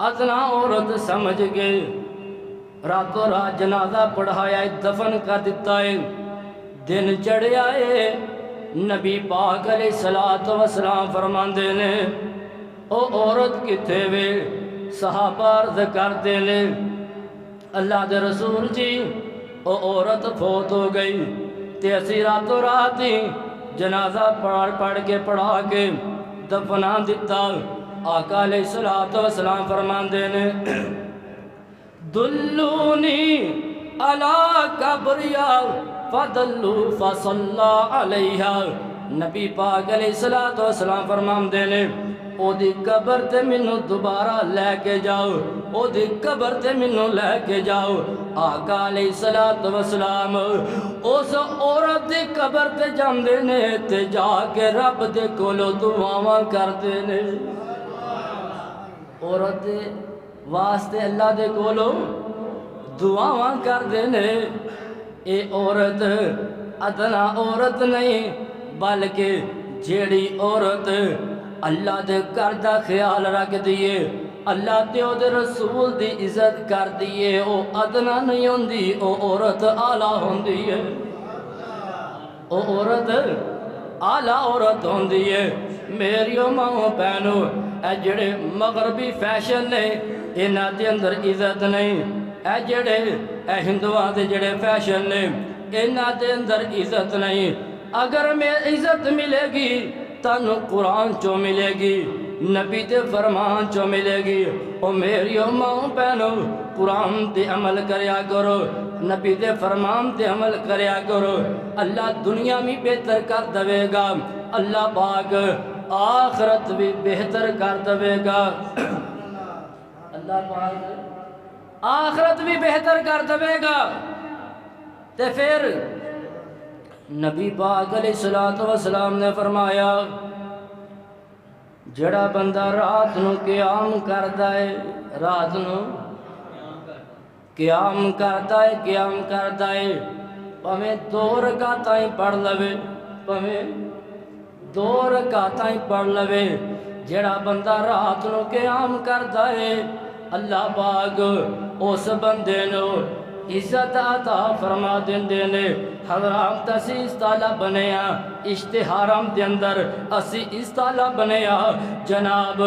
ادنا عورت سمجھ گئے راتوں رات جنازہ پڑھایا دفن کر دیتا ہے دن چڑھیا ہے نبی پاک علیہ الصلوۃ والسلام فرماندے نے او عورت کتے وے صحابہ عرض کردے نے اللہ دے رسول جی او عورت فوت ہو گئی تے اسی راتوں رات ہی جنازہ پڑھا کے دفنا دیتا آقا علیہ الصلوۃ والسلام فرماندے نے دلونی علی قبریا فدلو فصلی علیہا نبی پاک علیہ الصلوۃ والسلام فرماندے نے او دی قبر تے منو دوبارہ لے کے جاؤ، او دی قبر تے منو لے کے جاؤ۔ آقا علیہ السلام اس عورت دی قبر تے جاندے نے تے جا کے رب دے کولو دعاواں کردے نے۔ عورت دے واسطے اللہ دے کولو دعاواں کردے نے۔ اے عورت ادنا عورت نہیں بلکہ جیڑی عورت اللہ دے گھر دا خیال رکھ دیے، اللہ تے او دے رسول دی عزت کر دیے، او ادنا نہیں ہوندی، او عورت اعلیٰ ہوندی ہے، او عورت اعلیٰ عورت ہوندی ہے۔ میریو ماں بہنو، اے جڑے مغربی فیشن نے انہاں دے اندر عزت نہیں، اے جڑے اے ہندوؤں دے جڑے فیشن نے انہاں دے اندر عزت نہیں۔ اگر میں عزت ملے گی تانوں قرآن چو ملے گی، نبی دے فرمان چو ملے گی۔ او میری ماں بہنو، قرآن تے عمل کریا کرو، نبی دے فرمان تے عمل کریا کرو، اللہ دنیا میں بہتر کر دے گا، اللہ پاک آخرت بھی بہتر کر دے گا، اللہ پاک آخرت بھی بہتر کر دے گا۔ تے پھر نبی پاک علیہ السلام نے فرمایا جڑا بندہ رات نو قیام کردا ہے، رات نو قیام کردا ہے پویں 2 رکعتاں پڑھ لوے، پویں 2 رکعتاں پڑھ لوے، جڑا بندہ رات نو قیام کردا ہے اللہ پاک اس بندے نو عزت عطا فرما دیندے نے۔ حضرات اسی اس طالع بنیا، اشتہارام دے اندر اسی اس طالع بنیا، جناب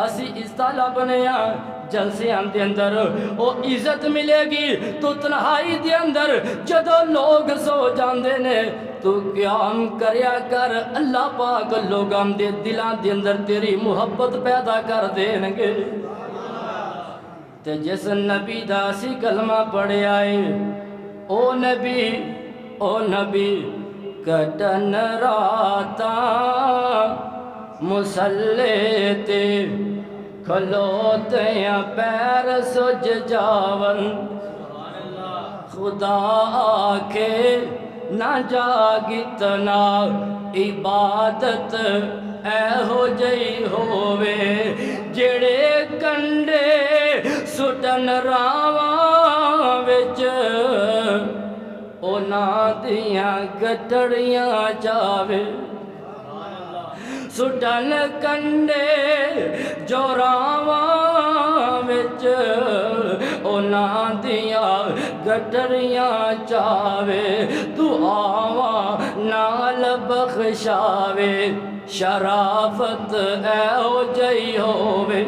اسی اس طالع بنیا، جلسیاں دے اندر او عزت ملے گی تو تنہائی دے اندر جدو لوگ سو جاندے نے تو قیام کریا کر، اللہ پاک لوگاں دے دلاں دے اندر تیری محبت پیدا کر دین گے۔ تے جس نبی دا سی کلمہ پڑھے آئے، او نبی کٹن راتاں مصلے تے کھلوتیاں پیر سج جاون، خدا آکھے نہ جاگتنا عبادت اے ہو جئی ہووے، جڑے کنڈے سٹن راواں وچ اونا دیاں گٹڑیاں جاوے، سٹن کنڈے جو راواں وچ اونا دیاں گٹڑیاں جاوے، دعاواں نال بخشاوے، شرافت اے ہو جئی ہووے،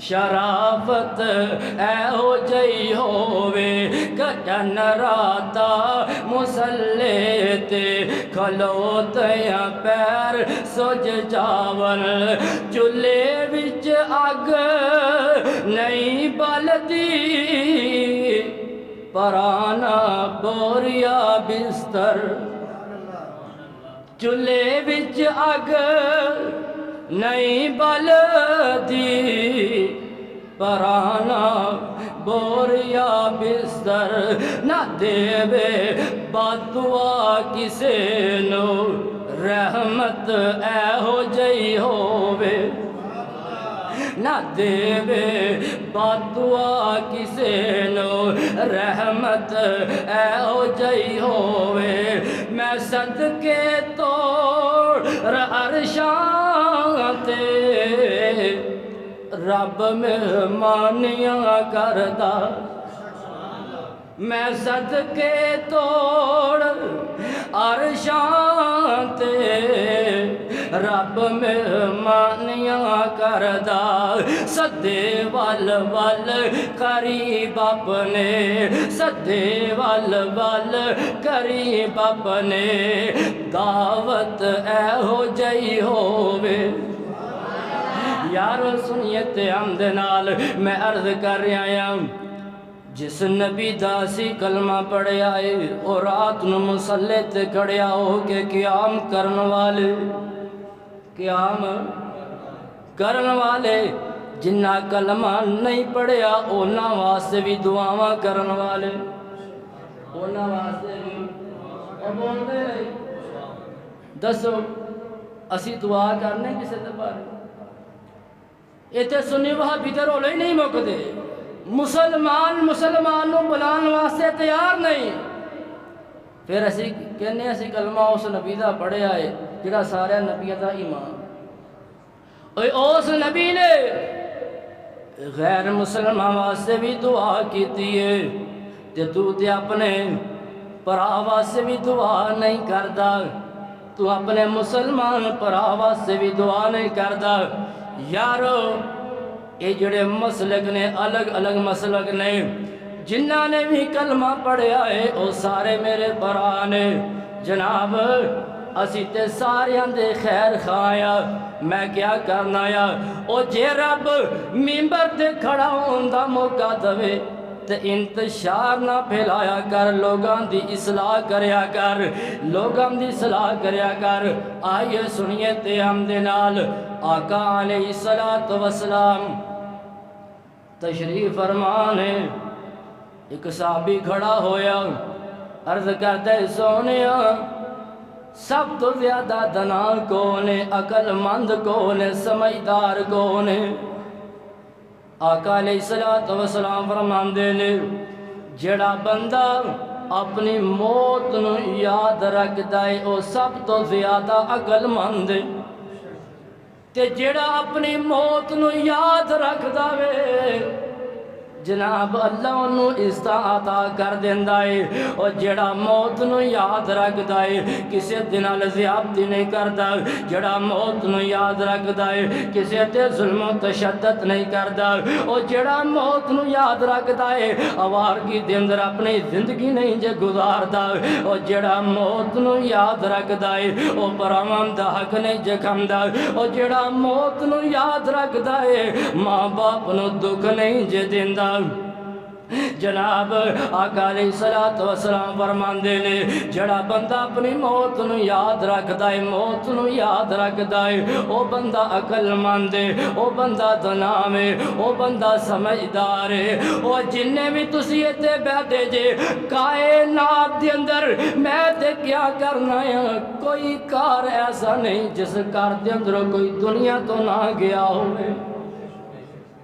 شرافت اے ہو جئی ہووے، کٹن راتا مصلے تے کھلوتیاں پیر سج جاون، چولہے وچ اگ نہیں بلدی، پرانا بوریا بستر، چولہے وچ اگ نہیں بلدی، پرانا بوریا بستر، نہ دے بد دعا کسے نو، رحمت اے ہو جئی ہووے، نہ دے بد دعا کسے نو، رحمت اے ہو جئی ہووے، میں صدقے توڑ عرشاں تے رب مہمانیاں کردا، میں صدقے توڑ عرشاں تے رب مہمانیاں کردا، سدے ول ول قریب اپنے، سدے ول ول قریب اپنے، دعوت اے ہو جئی ہووے۔ یارو سنیے تے حمد نال میں عرض کر رہا ہوں، جس نبی دا سی کلمہ پڑھے آئے اور رات نو مصلے تے کھڑیا ہو کے قیام کرن والے، قیام کرن والے جنہ کلمہ نہیں پڑھیا اونا واسطے بھی دعاواں کرن والے اونا واسطے بھی اور بولتے نہیں دسو اسی دعا کرنے کسے تے بارے ایتھے سنی وہابی تے رولے ہی نہیں مکدے مسلمان نو بلان واسطے تیار نہیں پھر اسی کہنے اسی کلمہ اس نبی دا پڑھیا ہے جڑا سارے نبیوں دا ایمان اس نبی نے غیر مسلمان واسطے بھی دعا کیتی ہے تے تو تے اپنے پرا واسطے بھی دعا نہیں کردا تو اپنے مسلمان پرا واسطے بھی دعا نہیں کردا یارو یہ جڑے مسلک نے الگ الگ مسلک نے جنہ نے بھی کلمہ پڑھیا ہے وہ سارے میرے برا نے جناب اسی تے ساریاں دے خیر خوایا میں کیا کرنا یا او جے رب ممبر تے کھڑا ہوندا موقع دوے تے انتشار نہ پھیلایا کر لوگاں دی اصلاح کریا کر لوگاں دی اصلاح کریا کر آئیے سنیے تے ہم دے نال آقا علیہ السلام تشریف فرمانے ایک صحابی کھڑا ہویا عرض کرتے سونیا سب تو زیادہ دنا کونے عقل مند کونے سمجھدار کونے آقا علیہ السلام فرماندے نے جڑا بندہ اپنی موت نو یاد رکھدا ہے او سب تو زیادہ عقل مند ہے تے جڑا اپنی موت نو یاد رکھدا وے جناب اللہ انہوں عطا کر دیندا ہے اور جڑا موت نو یاد رکھدا ہے کسے دے نال زیادتی نہیں کردا جڑا موت نو یاد رکھدا ہے کسے تے ظلم و تشدد نہیں کردا اور جڑا موت نو یاد رکھدا ہے آوارگی دے اندر اپنی زندگی نہیں جے گزاردا اور جڑا موت نو یاد رکھدا ہے او پراواں دا حق نہیں جے کھندا اور جڑا موت نو یاد رکھدا ہے ماں باپ نو دکھ نہیں جے دیندا جناب آقا علیہ السلام فرماندے نے جڑا بندہ اپنی موت نو یاد رکھدا ہے موت نو یاد رکھدا ہے او بندہ عقل مند ہے او بندہ دنام ہے او بندہ سمجھدار ہے او جننے بھی تسی ایتھے بیٹھے جے کائنات دے اندر میں تے کیا کرنا ہے کوئی کار ایسا نہیں جس کار دے اندر کوئی دنیا تو نہ گیا ہوئے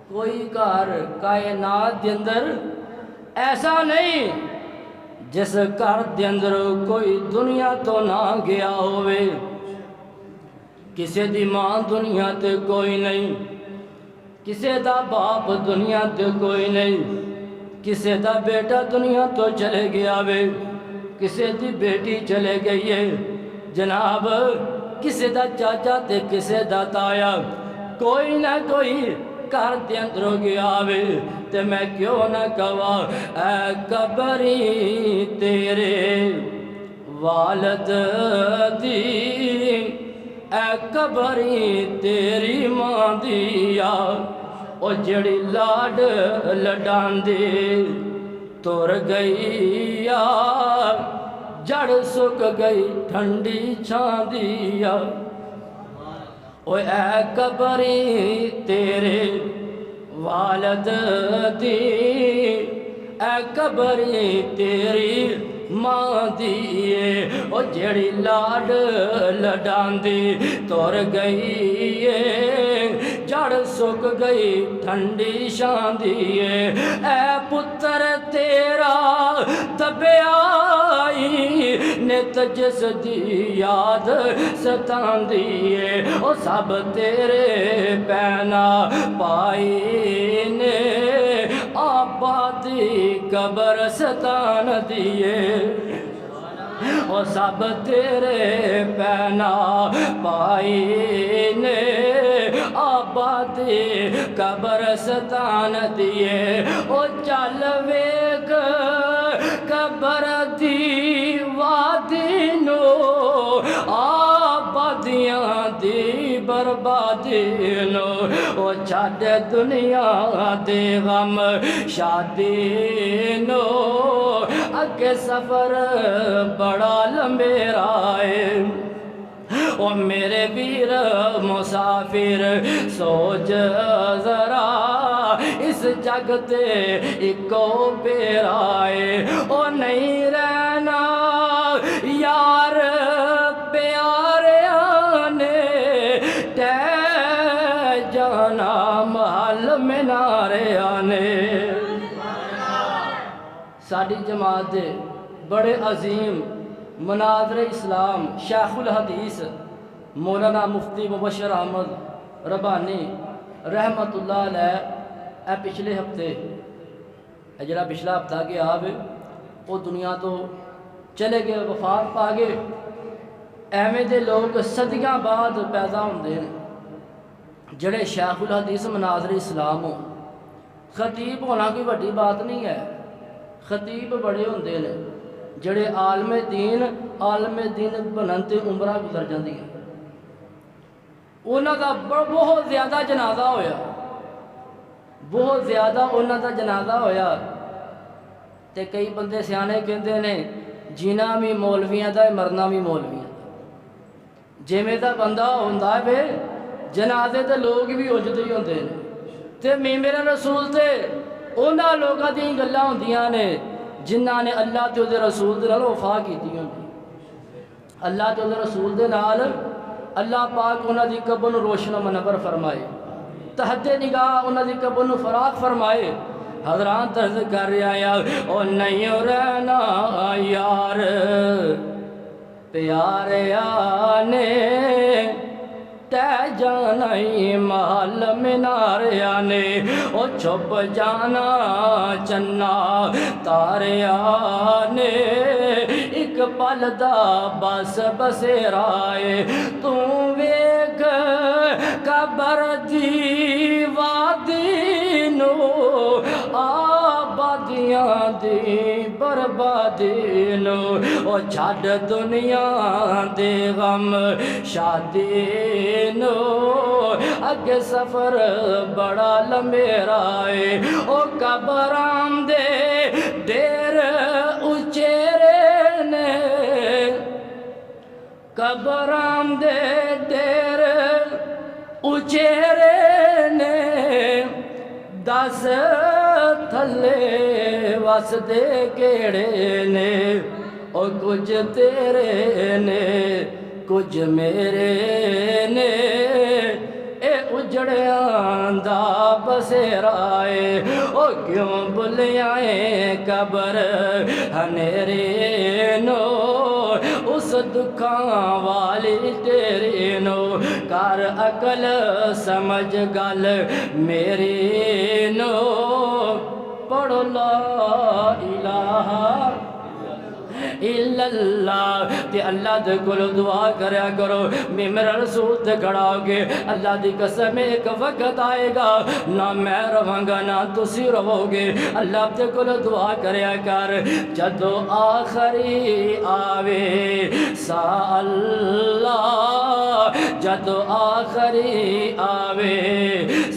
کوئی کار کائنات دے اندر ایسا نہیں جس کار دے اندر کوئی دنیا تو نہ گیا ہوئے کسے دی ماں دنیا تے کوئی نہیں کسے دا باپ دنیا تے کوئی نہیں کسے دا بیٹا دنیا تو چلے گیا وے کسے دی بیٹی چلے گئی ہے جناب کسے دا چاچا تے کسے دا تایا کوئی نہ کوئی کار دے اندر گیا وے تے میں کیوں نہ کہوا اے قبری تیرے والد دی اے قبری تیری ماں دیا او جڑی لاڈ لڈاندے تور گئی جڑ سک گئی ٹھنڈی چھاں دیا اوے اے قبری تیرے والد دی اے قبری تیری ماں دیئے او جڑی لاڈ لڈاندی تور گئی جڑ سک گئی ٹھنڈی شان دیئے اے پتر تیرا دبیائی نت جس دی یاد ستان دیئے او سب تیرے پینا پائی نے آبادی قبر ستان دیئے او سب تیرے پینا پائی نے آبادی قبر ستان دیئے او چل ویک قبر دی وادی نو آبادیاں دی بربادی نو او چھڈ دنیا دے غم شادی نو اگے سفر بڑا لمبیرا ہے او میرے ویر مسافر سوچ ذرا اس جگ تے اکو پیرائے او نہیں رہنا یار پیاریاں نے ٹہ جانا محل مناریاں نے۔ ساڈی جماعت دے بڑے عظیم مناظر اسلام شیخ الحدیث مولانا مفتی مبشر احمد ربانی رحمت اللہ علیہ اے پچھلے ہفتے جڑا پچھلا ہفتہ گیا آوے وہ دنیا تو چلے گئے وفات پا گئے۔ ایویں دے لوگ صدیاں بعد پیدا ہوندے ہیں جڑے شیخ الحدیث مناظر اسلام ہو۔ خطیب ہونا کوئی بڑی بات نہیں ہے، خطیب بڑے ہوندے نے جڑے عالم دین بنن تے عمرہ گزر جاندی ہے۔ انہاں دا بہت زیادہ جنازہ ہویا، بہت زیادہ انہاں دا جنازہ ہویا تے کئی بندے سیانے کہندے نے جینا بھی مولویاں دا مرنا بھی مولویاں دا۔ جیویں دا بندہ ہوندا ہے جنازے تے لوگ بھی اجدے ہی ہوندے نے تے میرے رسول تے انہاں لوگاں دی گلاں ہوندیاں نے جنہاں نے اللہ تے دے رسول دے نال وفا کیتی ہوندی۔ اللہ تے دے رسول دے نال اللہ پاک انہاں دی قبر نوں روشن و منور فرمائے، تحت نگاہ انہاں دی قبر نوں فراخ فرمائے۔ حضرات طرز کر رہا او نہیں رہنا یار پیاریاں نے ٹہ جانا محل مناریاں نے او چھپ جانا چنا تاریاں نے ایک پل دا بس بسیرائے تو ویکھ قبر دی وادی نو آبادیاں دی بربادی نو او چھڈ دنیا دے غم شادی نو اگے سفر بڑا لمبیرا ہے او قبراں دے دیر اچیرے نے قبراں دے دیر اچیرے نے دس تھلے وس دے کیڑے نے او کچھ تیرے نے کچھ میرے نے اے اجڑیاں دا بسیرائے او کیوں بھلیاں قبر ہنیرے نو اس دکھاں والی تیری نو کر عقل سمجھ گل میری نو پڑھو لا الہ الا اللہ تے اللہ دے کولو دعا کریا کرو۔ میں میرا رسول تے کھڑا ہو کے اللہ دی قسم ایک وقت آئے گا نہ میں رہاں گا نہ تسی رہو گے۔ اللہ تے کولو دعا کریا کر جدو آخری آوے سا اللہ جدو آخری آوے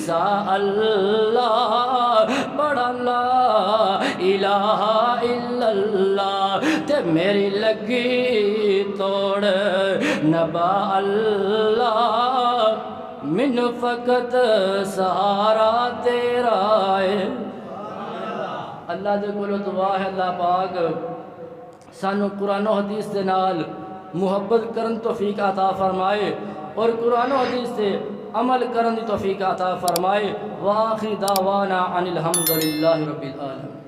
سا اللہ بڑا لا الہ الا اللہ تے میری لگی توڑ نبا اللہ من فقط سہارا تیرا ہے۔ اللہ دے کولو دعا ہے اللہ پاک سانو قرآن و حدیث دے نال محبت کرن توفیق عطا فرمائے اور قرآن و حدیث سے عمل کرن دی توفیق عطا فرمائے۔ وآخر دعوانا عن الحمدللہ رب العالمین۔